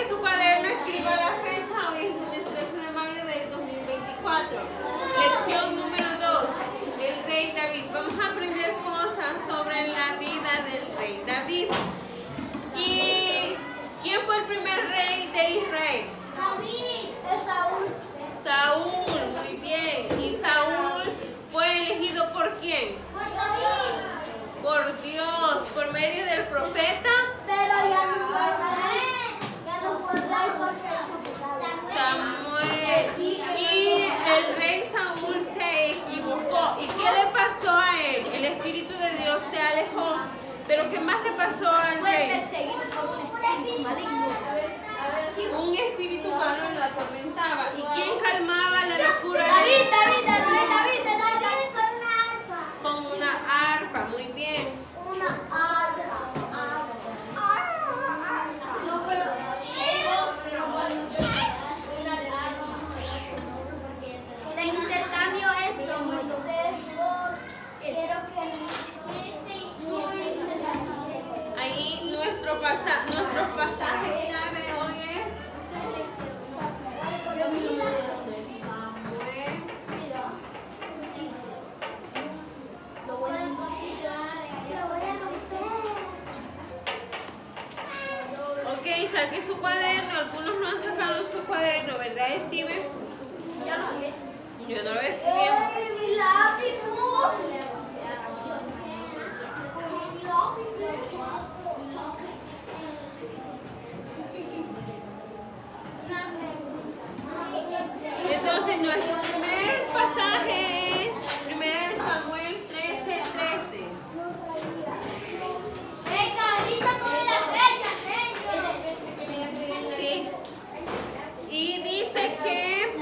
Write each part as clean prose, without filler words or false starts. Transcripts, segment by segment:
saque su cuaderno, escriba la fecha. Hoy es lunes 13 de mayo del 2024. Lección número 2. El rey David. Vamos a aprender cosas sobre la vida del rey David. ¿Y quién fue el primer rey de Israel? David, es Saúl. Saúl, muy bien. ¿Y Saúl fue elegido por quién? Por David. Por Dios, por medio del profeta Pero ya no fue rey. Ya no fue rey porque Samuel. Y el rey Saúl se equivocó. ¿Y qué le pasó a él? El Espíritu de Dios se alejó. ¿Pero qué más le pasó al fue rey? perseguido por un espíritu maligno. Un espíritu malo lo atormentaba. ¿Y quién calmaba la locura? David, con una arpa. Con una arpa, muy bien. Una arpa. No, pero te intercambio esto. Ahí nuestros pasajes clave hoy es ok, saque su cuaderno. Algunos no han sacado su cuaderno, ¿verdad, Steven? Yo no lo veo escribiendo. ¡Mi lápiz! Entonces nuestro primer pasaje es Primera de Samuel 13:13. Sí. Y dice que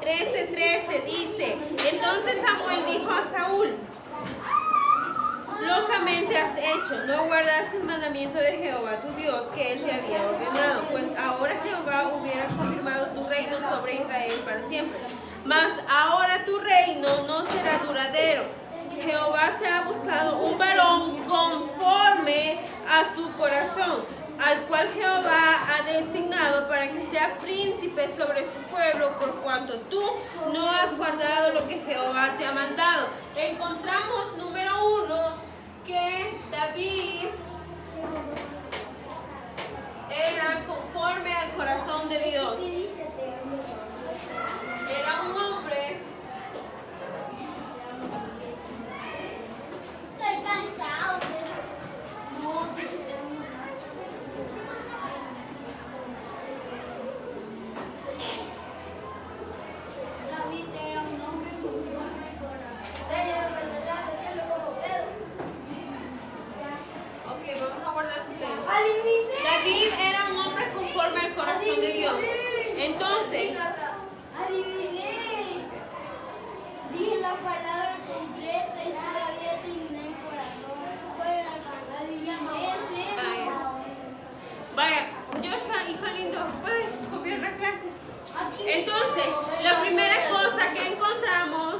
13:13 dice, entonces Samuel dijo a Saúl, locamente has hecho, no guardas el mandamiento de Jehová tu Dios que él te había ordenado, pues ahora Jehová hubiera confirmado tu reino sobre Israel para siempre. Mas ahora tu reino no será duradero. Jehová se ha buscado un varón conforme a su corazón, al cual Jehová ha designado para que sea príncipe sobre su pueblo, por cuanto tú no has guardado lo que Jehová te ha mandado. Encontramos, número 1, que David era conforme al corazón de Dios. Era un hombre Estoy cansado. David era un hombre conforme al corazón. ok, vamos a guardar silencio. David era un hombre conforme al corazón de Dios. Entonces, Adiviné. Dije la palabra completa y todavía adiviné el corazón. Adiviné, sí. vaya, Joshua, hijo lindo, ¿puedes copiar la clase? Entonces, la primera cosa que encontramos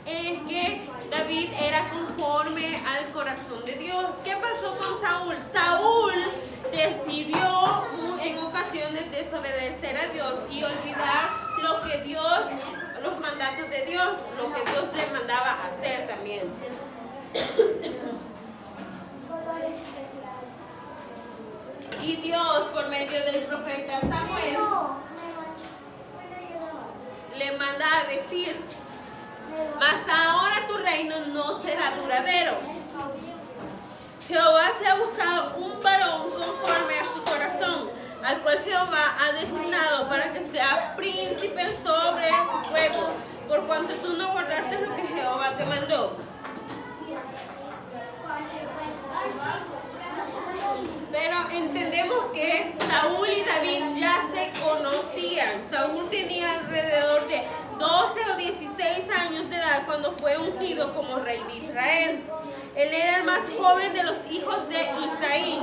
es que David era conforme al corazón de Dios. ¿Qué pasó con Saúl? Saúl decidió en ocasiones desobedecer a Dios y olvidar lo que Dios, los mandatos de Dios, lo que Dios le mandaba hacer también. Y Dios, por medio del profeta Samuel, le manda a decir, mas ahora tu reino no será duradero. Jehová se ha buscado un varón conforme a su corazón, al cual Jehová ha designado para que sea príncipe sobre su pueblo, por cuanto tú no guardaste lo que Jehová te mandó. Pero entendemos que Saúl y David ya se conocían. Saúl tenía alrededor de 12 o 16 años de edad cuando fue ungido como rey de Israel. Él era el más joven de los hijos de Isaí.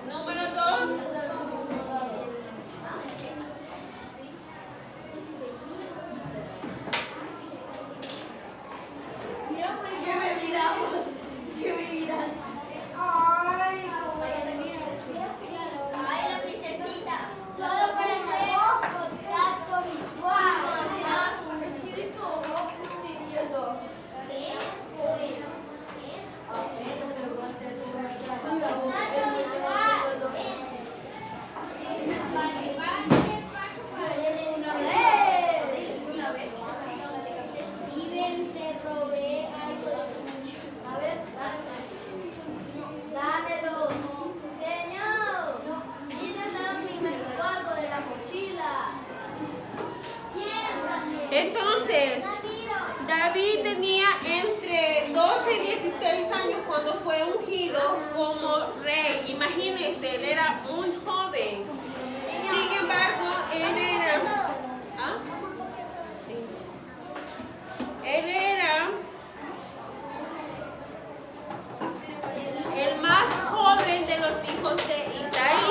Número 2. Mira, pues que me miramos. como rey. Imagínense, él era muy joven. Sin embargo, él era... ¿Ah? Sí. Él era el más joven de los hijos de Isaí.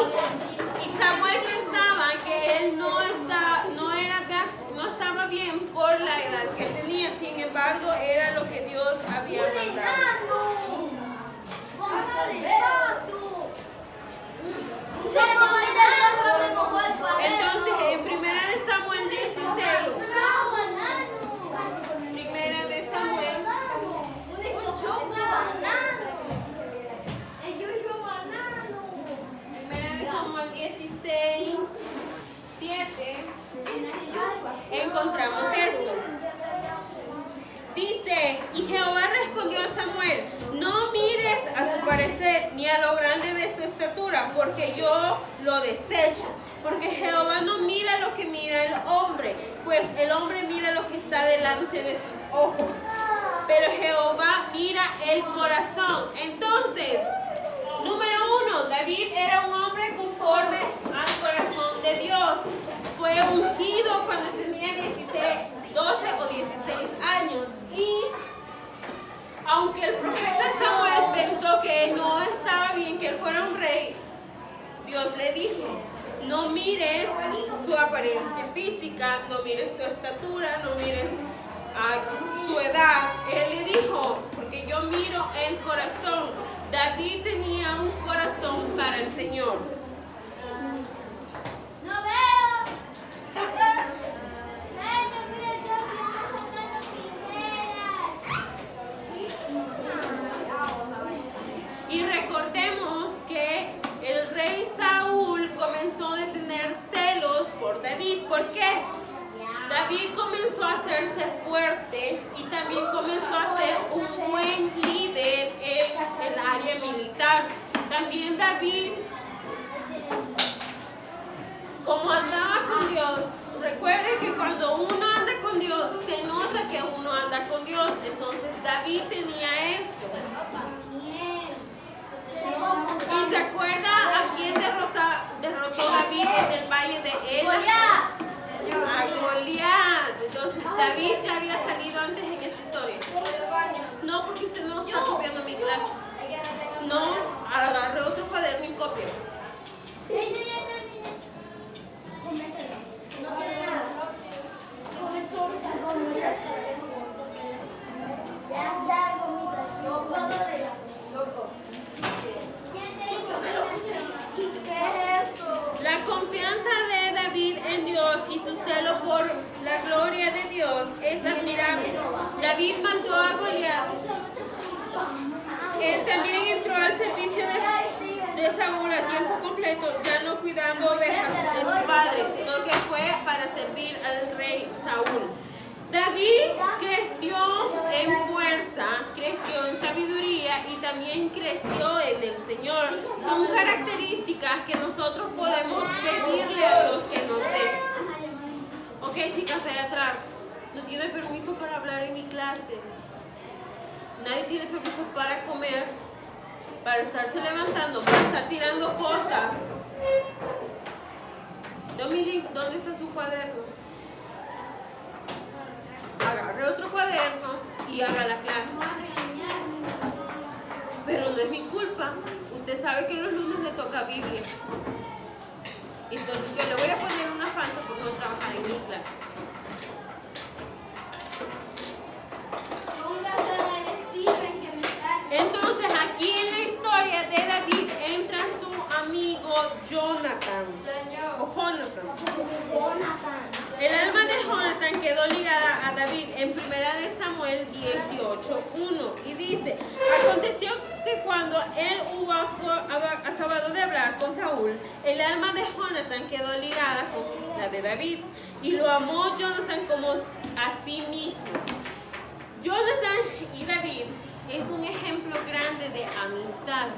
Y Samuel pensaba que él no estaba bien por la edad que él tenía. Sin embargo, era lo que Dios había mandado. Entonces, en Primera de Samuel 16, Primera de Samuel, Primera de Samuel 16, 7, encontramos esto. Dice, y Jehová respondió a Samuel, no mires a su parecer ni a lo grande de su estatura, porque yo lo desecho. Porque Jehová no mira lo que mira el hombre, pues el hombre mira lo que está delante de sus ojos. Pero Jehová mira el corazón. Entonces, número 1, David era un hombre conforme al corazón de Dios. Fue ungido cuando tenía 12 o 16 años. Y aunque el profeta Samuel pensó que no estaba bien que él fuera un rey, Dios le dijo, no mires su apariencia física, no mires su estatura, no mires su edad. Él le dijo, porque yo miro el corazón. David tenía un corazón para el Señor. No veo. Y recordemos que el rey Saúl comenzó a tener celos por David. ¿Por qué? David comenzó a hacerse fuerte y también comenzó a ser un buen líder en el área militar. También David, como andaba con Dios, recuerden que cuando uno anda con Dios, se nota que uno anda con Dios. Entonces David tenía esto. ¿Y se acuerda a quién derrotó David en el valle de Ela? A Goliat. Entonces David ya había salido antes en esa historia. No, porque usted no está copiando mi clase. No, agarré otro cuaderno y copia. No tiene nada. La confianza de David en Dios y su celo por la gloria de Dios es admirable. David mató a Goliat. Él también entró al servicio de Saúl a tiempo completo, ya no cuidando ovejas de su padre, sino que fue para servir al rey Saúl. David creció en fuerza, creció en sabiduría y también creció en el Señor. Son características que nosotros podemos pedirle a Dios que nos dé. Ok, chicas, allá atrás, no tiene permiso para hablar en mi clase. Nadie tiene permiso para comer, para estarse levantando, para estar tirando cosas. Dominic, ¿dónde está su cuaderno? Agarre otro cuaderno y haga la clase. Pero no es mi culpa. Usted sabe que los lunes le toca Biblia. Entonces yo le voy a poner una falta por no trabajar en mi clase. Entonces aquí en la historia de David entra su amigo Jonathan. O Jonathan. El alma de Jonathan quedó ligada a David en 1 Samuel 18:1 y dice, aconteció que cuando él hubo acabado de hablar con Saúl, el alma de Jonathan quedó ligada con la de David y lo amó Jonathan como a sí mismo. Jonathan y David es un ejemplo grande de amistad.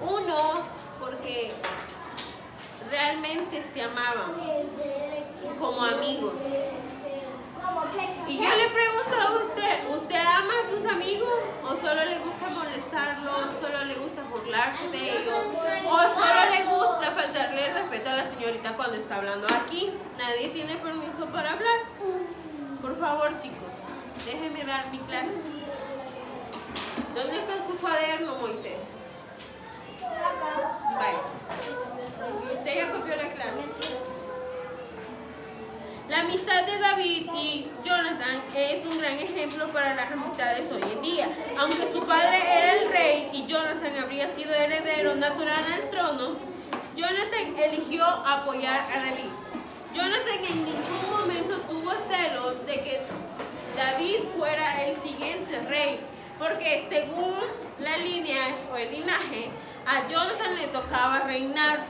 Uno, porque realmente se amaban como amigos. Y yo le pregunto a usted, ¿usted ama a sus amigos o solo le gusta molestarlos, solo le gusta burlarlos? burlarse de ellos o solo le gusta faltarle el respeto a la señorita cuando está hablando aquí. Nadie tiene permiso para hablar. Por favor, chicos, déjenme dar mi clase. ¿Dónde está su cuaderno, Moisés? Vaya. ¿Y usted ya copió la clase? La amistad de David y Jonathan es un gran ejemplo para las amistades hoy en día. Aunque su padre era el rey y Jonathan habría sido heredero natural al trono, Jonathan eligió apoyar a David. Jonathan en ningún momento tuvo celos de que David fuera el siguiente rey, porque según la línea o el linaje, a Jonathan le tocaba reinar,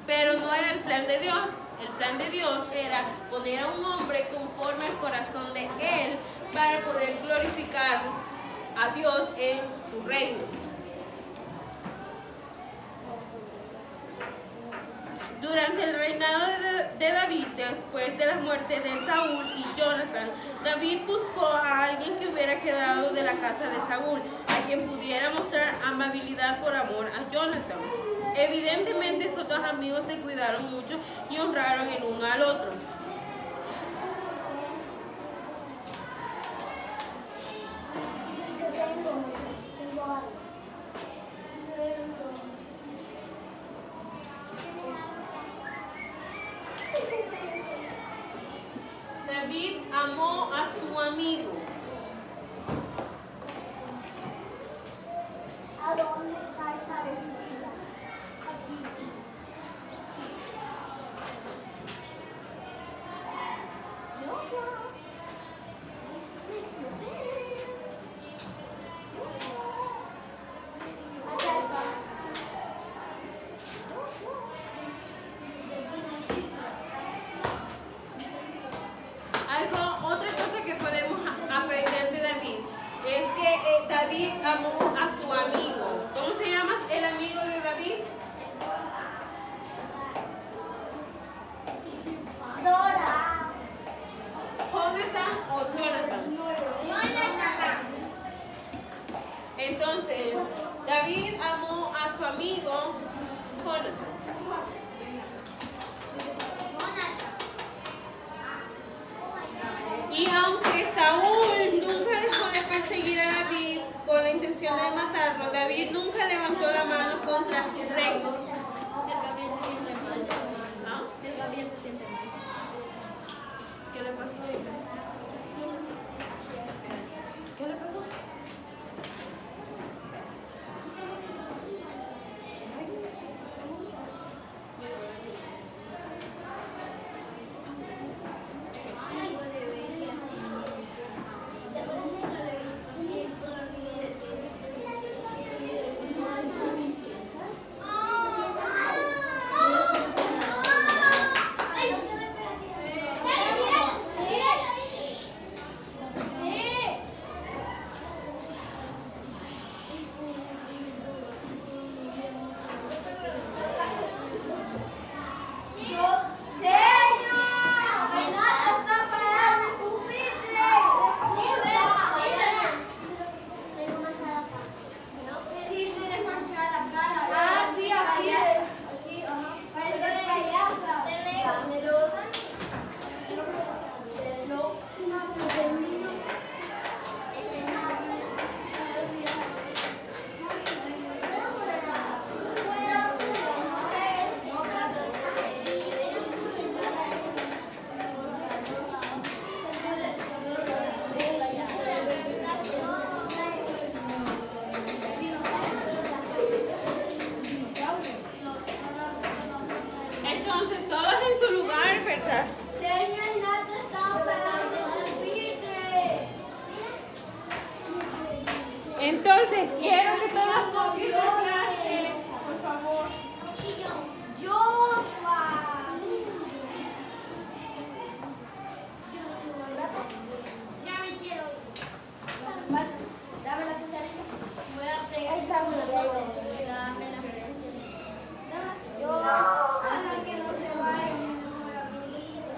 pero no era el plan de Dios. El plan de Dios era poner a un hombre conforme al corazón de él para poder glorificar a Dios en su reino. Durante el reinado de David, después de la muerte de Saúl y Jonathan, David buscó a alguien que hubiera quedado de la casa de Saúl, a quien pudiera mostrar amabilidad por amor a Jonathan. Evidentemente, estos dos amigos se cuidaron mucho y honraron el uno al otro. David amó a su amigo. ¿A dónde está esa bebida? Aquí. Otra cosa que podemos aprender de David es que David amó a su amigo. ¿Cómo se llama el amigo de David? Dora. ¿Jonathan o Jonathan? Jonathan. Entonces, David amó a su amigo Jonathan. Y aunque Saúl nunca dejó de perseguir a David con la intención de matarlo, David nunca levantó la mano contra su rey. ¿Ah? El Gabriel se siente mal. ¿Qué le pasó ahorita? ¿Qué le pasó? Entonces, todos en su lugar, ¿verdad? Señor, no te está operando el pupitre. Entonces, quiero que todos copien la clase, por favor. Joshua. Ya me quiero. Dame la cucharita. Voy a freír. Dame la. Yo. Hasta que no se vaya mi mejor amiguito.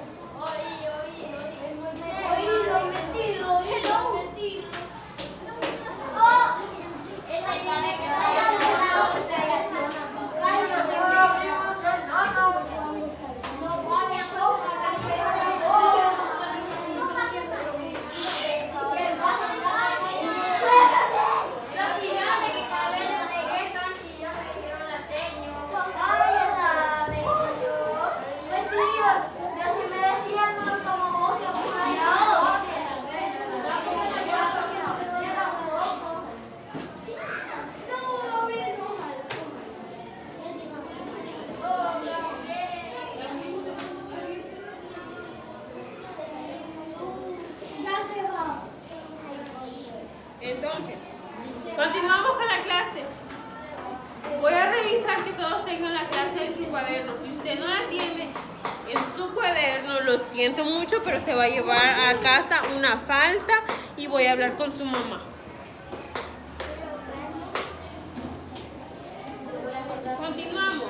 tengo en la clase en su cuaderno. Si usted no la tiene en su cuaderno, lo siento mucho, pero se va a llevar a casa una falta y voy a hablar con su mamá. Continuamos.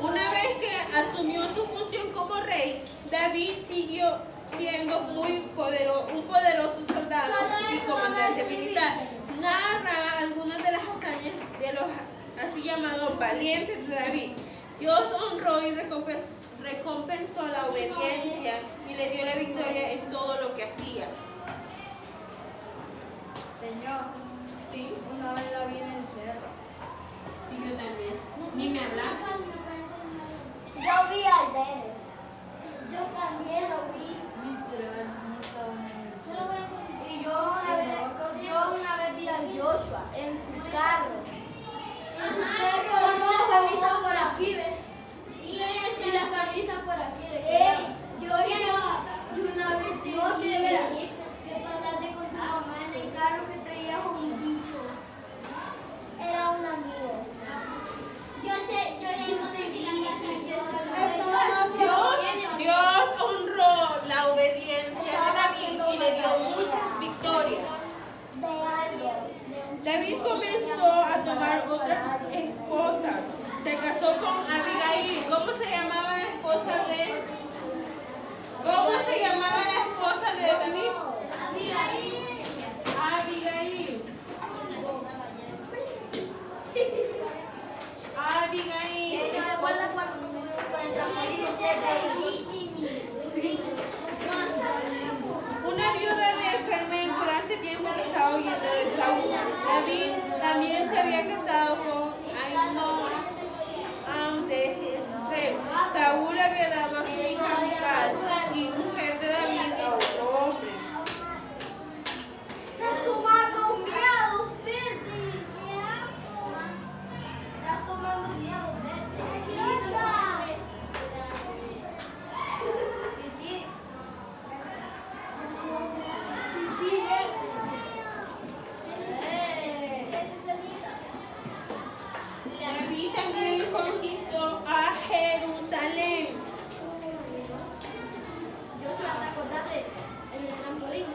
Una vez que asumió su función como rey, David siguió siendo un poderoso soldado y comandante militar. Narra algunas de las hazañas de los así llamados valientes de David. Dios honró y recompensó la obediencia y le dio la victoria en todo lo que hacía. Señor, ¿Sí? una vez la vi en el cerro. Sí, yo también. Ni me hablaste. Yo vi al dedo. Yo también lo vi. Literal, no estaba en el cerro. Y yo una vez vi a Joshua en su carro. En su carro con la camisa por aquí, ¿ves? Y la camisa por aquí. Joshua, y una vez te dije que pasaste con tu mamá en el carro que traía un bicho. Era un amigo. Dios honró la obediencia de David y le dio muchas victorias. David comenzó a tomar otras esposas. Se casó con Abigail. ¿Cómo se llamaba la esposa de? ¿Cómo se llamaba la esposa de David? Abigail. Abigail. Una viuda de Carmel durante tiempo que estaba huyendo de Saúl. David también se había casado con Ainoam de Jezreel. Saúl había dado a su hija Mical y mujer de David a otro hombre. Estás tomando miedo, Bertie. Estás tomando miedo, Bertie. David también conquistó a Jerusalén. Joshua, ¿te acordaste? En el trampolín.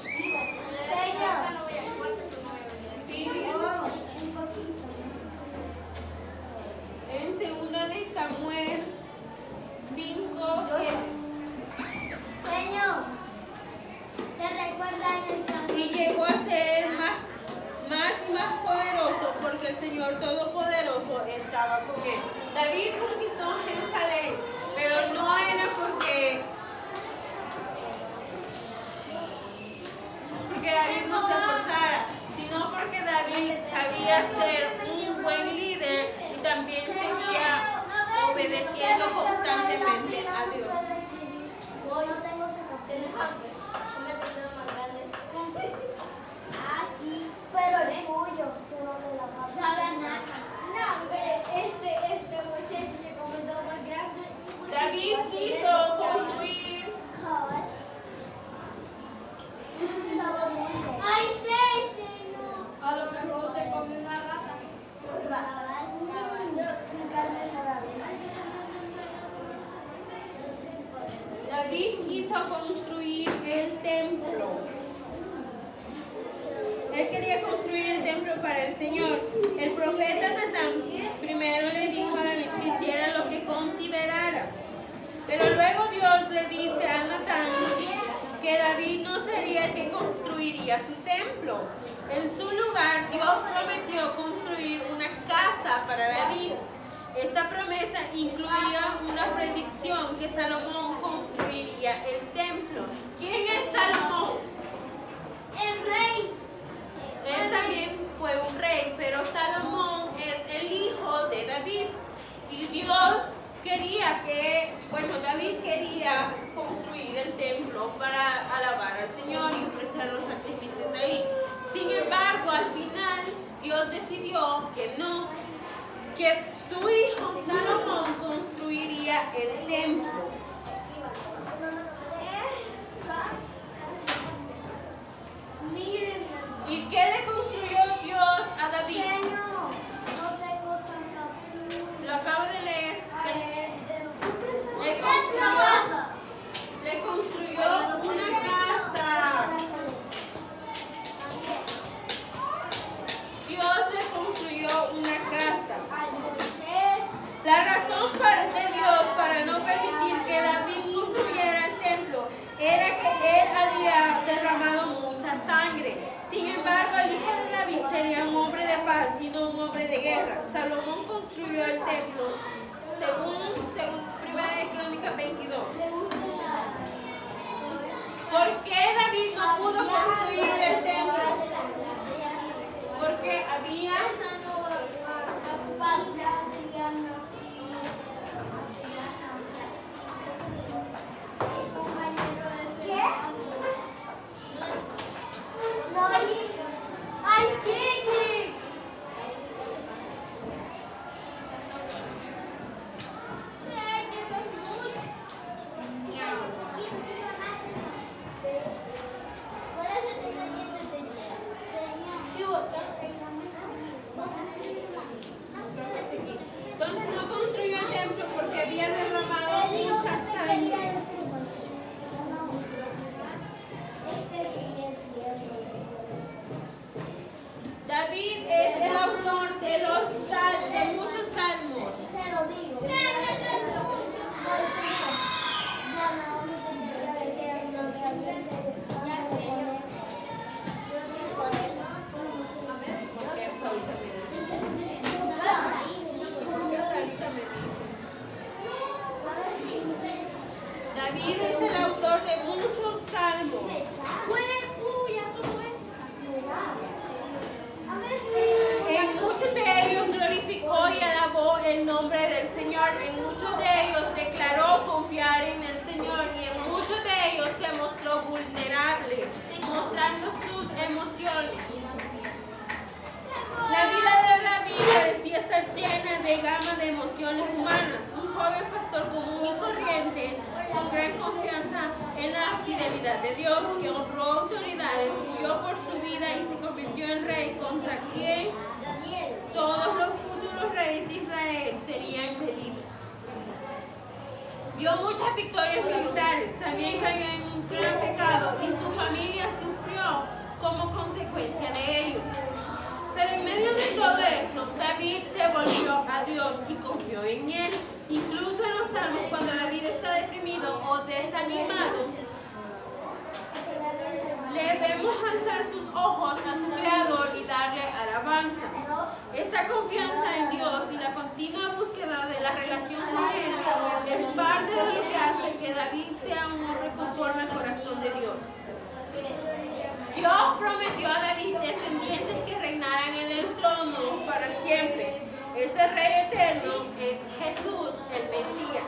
Sí. En 2 de Samuel 5, 7. Señor, ¿se recuerda en el trampolín? Y llegó a ser más y más poderoso porque el Señor Todopoderoso estaba con él. David conquistó Jerusalén, pero no era porque David no se esforzara, sino porque David sabía ser un buen líder y también seguía obedeciendo constantemente a Dios. Yo no tengo zapatos. Son de tercero más grandes. Ah, sí. Pero el tuyo, tú no te la vas a saber nada. No, hombre, este Moisés se comentó más grande. David quiso construir. ¡Ay, sí, señor! A lo mejor se comió una rata. David quiso construir el templo. Él quería construir el templo para el Señor. El profeta Natán primero le dijo a David que hiciera lo que considerara. Pero luego Dios le dice a Natán que David no sería el que construiría su templo. En su lugar, Dios prometió construir una casa para David. Esta promesa incluía una predicción que Salomón construiría el templo. ¿Quién es Salomón? El rey. Él también fue un rey, pero Salomón es el hijo de David. Y Dios quería David quería construir el templo para alabar al Señor y ofrecer los sacrificios ahí. Sin embargo, al final, Dios decidió que no, que su hijo Salomón construiría el templo. ¿Y qué le construyó Dios a David? una casa. a Moisés. La razón de Dios para no permitir que David construyera el templo era que él había derramado mucha sangre. Sin embargo, el hijo de David sería un hombre de paz y no un hombre de guerra. Salomón construyó el templo según 1 Crónicas 22. ¿Por qué David no pudo construir el templo? Porque había entonces no construyó el templo porque había derramado mucha sangre. David es el autor de muchos salmos. David es el autor de muchos salmos. En muchos de ellos glorificó y alabó el nombre del Señor. En muchos de ellos declaró confiar en el Señor. Y en muchos de ellos se mostró vulnerable, mostrando sus emociones. La vida de David parecía estar llena de gama de emociones humanas. Un joven pastor común y corriente, con gran confianza en la fidelidad de Dios, que honró autoridades, huyó por su vida y se convirtió en rey, contra quien todos los futuros reyes de Israel serían medidos. Vio muchas victorias militares, también cayó en un gran pecado y su familia sufrió como consecuencia de ello. Pero en medio de todo esto, David se volvió a Dios y confió en Él. Incluso en los salmos, cuando David está deprimido o desanimado, le vemos alzar sus ojos a su Creador y darle alabanza. Esta confianza en Dios y la continua búsqueda de la relación con Él es parte de lo que hace que David sea un hombre conforme al corazón de Dios. Dios prometió a David descendientes que reinaran en el trono para siempre. Ese rey eterno es Jesús, el Mesías.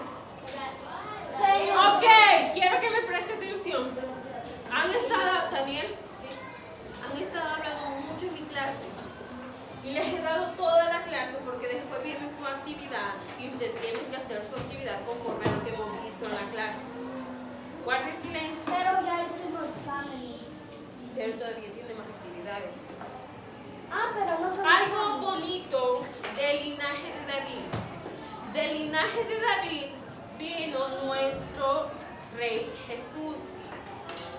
Ok, quiero que me preste atención. Han estado hablando mucho en mi clase. Y les he dado toda la clase porque después viene su actividad y usted tiene que hacer su actividad conforme a lo que hemos visto en la clase. Guarde silencio. Pero ya hicimos exámenes. Pero todavía tiene más actividades. Pero no son Algo bonito del linaje de David. Del linaje de David vino nuestro Rey Jesús.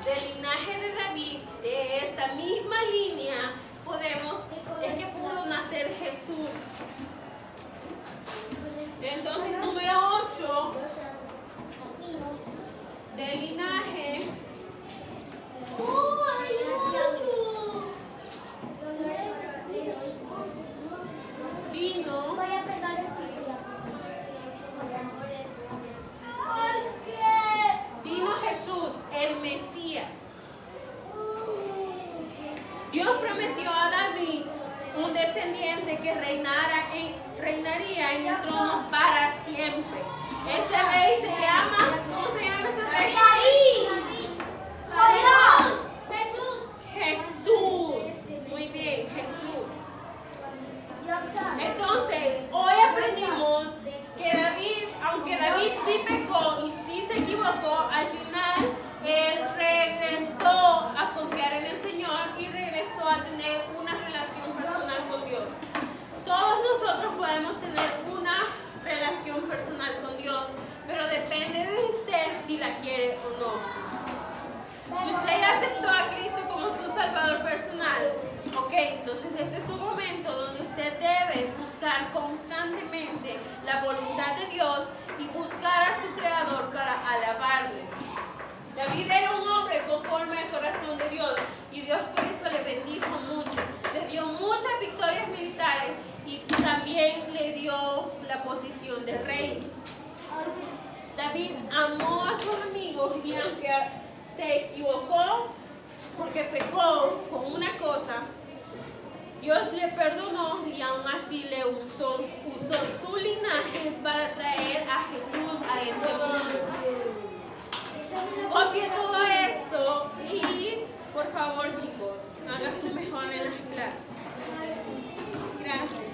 Del linaje de David, de esta misma línea, es que pudo nacer Jesús. Entonces, número 8, del linaje. Vino. Voy a pegar Vino Jesús, el Mesías. Dios prometió a David un descendiente que reinaría en el trono para siempre. Ese rey se llama, ¿cómo se llama ese rey? Jesús. Muy bien, Jesús. Entonces, hoy aprendimos que David, aunque David sí pecó y sí se equivocó, al final él regresó a confiar en el Señor y regresó a tener una relación personal con Dios. Todos nosotros podemos tener una relación personal con Dios, pero depende de usted si la quiere o no. Si usted ya aceptó Entonces este es un momento donde usted debe buscar constantemente la voluntad de Dios y buscar a su Creador para alabarle. David era un hombre conforme al corazón de Dios y Dios por eso le bendijo mucho. Le dio muchas victorias militares y también le dio la posición de rey. David amó a sus amigos y aunque se equivocó porque pecó con una cosa, Dios le perdonó y aún así le usó su linaje para traer a Jesús a este mundo. Copie todo esto y por favor chicos, haga su mejor en las clases. Gracias.